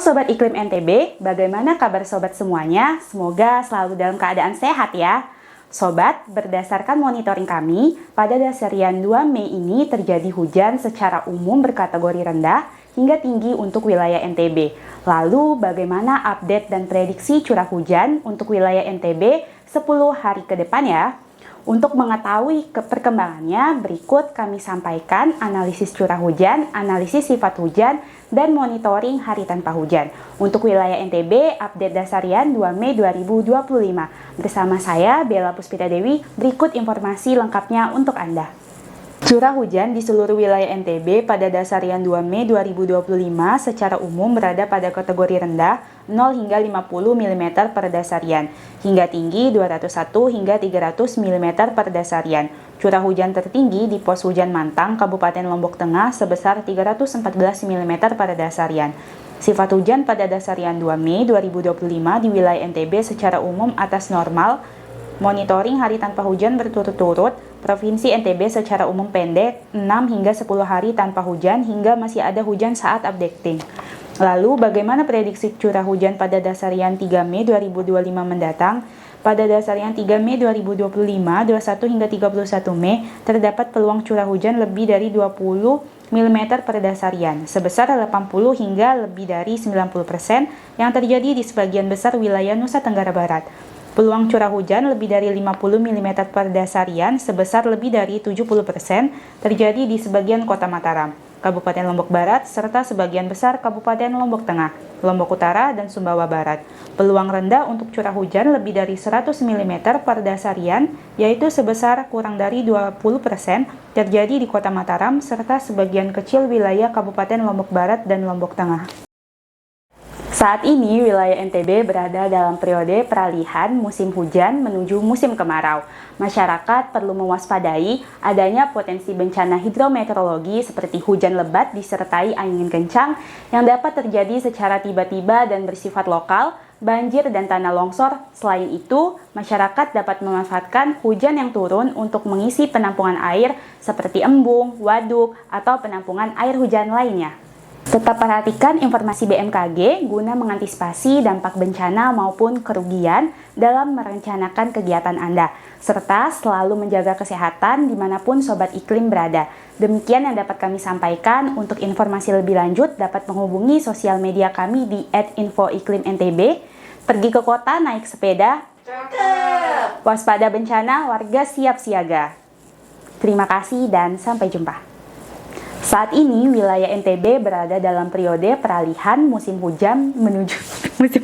Sobat Iklim NTB, bagaimana kabar sobat semuanya? Semoga selalu dalam keadaan sehat ya. Sobat, berdasarkan monitoring kami, pada dasarian 2 Mei ini terjadi hujan secara umum berkategori rendah hingga tinggi untuk wilayah NTB. Lalu, bagaimana update dan prediksi curah hujan untuk wilayah NTB 10 hari ke depan ya? Untuk mengetahui perkembangannya, berikut kami sampaikan analisis curah hujan, analisis sifat hujan, dan monitoring hari tanpa hujan. Untuk wilayah NTB, update dasarian 2 Mei 2025. Bersama saya, Bella Puspita Dewi, berikut informasi lengkapnya untuk Anda. Curah hujan di seluruh wilayah NTB pada dasarian 2 Mei 2025 secara umum berada pada kategori rendah 0 hingga 50 mm per dasarian, hingga tinggi 201 hingga 300 mm per dasarian. Curah hujan tertinggi di pos hujan Mantang, Kabupaten Lombok Tengah sebesar 314 mm per dasarian. Sifat hujan pada dasarian 2 Mei 2025 di wilayah NTB secara umum atas normal. Monitoring hari tanpa hujan berturut-turut, Provinsi NTB secara umum pendek 6 hingga 10 hari tanpa hujan hingga masih ada hujan saat updating. Lalu bagaimana prediksi curah hujan pada dasarian 3 Mei 2025 mendatang? Pada dasarian 3 Mei 2025, 21 hingga 31 Mei terdapat peluang curah hujan lebih dari 20 mm per dasarian, sebesar 80 hingga lebih dari 90% yang terjadi di sebagian besar wilayah Nusa Tenggara Barat. Peluang curah hujan lebih dari 50 mm per dasarian sebesar lebih dari 70% terjadi di sebagian kota Mataram, Kabupaten Lombok Barat, serta sebagian besar Kabupaten Lombok Tengah, Lombok Utara, dan Sumbawa Barat. Peluang rendah untuk curah hujan lebih dari 100 mm per dasarian, yaitu sebesar kurang dari 20% terjadi di kota Mataram, serta sebagian kecil wilayah Kabupaten Lombok Barat dan Lombok Tengah. Saat ini, wilayah NTB berada dalam periode peralihan musim hujan menuju musim kemarau. Masyarakat perlu mewaspadai adanya potensi bencana hidrometeorologi seperti hujan lebat disertai angin kencang yang dapat terjadi secara tiba-tiba dan bersifat lokal, banjir dan tanah longsor. Selain itu, masyarakat dapat memanfaatkan hujan yang turun untuk mengisi penampungan air seperti embung, waduk, atau penampungan air hujan lainnya. Tetap perhatikan informasi BMKG guna mengantisipasi dampak bencana maupun kerugian dalam merencanakan kegiatan Anda, serta selalu menjaga kesehatan dimanapun Sobat Iklim berada. Demikian yang dapat kami sampaikan. Untuk informasi lebih lanjut dapat menghubungi sosial media kami di @infoiklimntb. Pergi ke kota naik sepeda, cakep. Waspada bencana, warga siap siaga. Terima kasih dan sampai jumpa. Saat ini, wilayah NTB berada dalam periode peralihan musim hujan menuju musim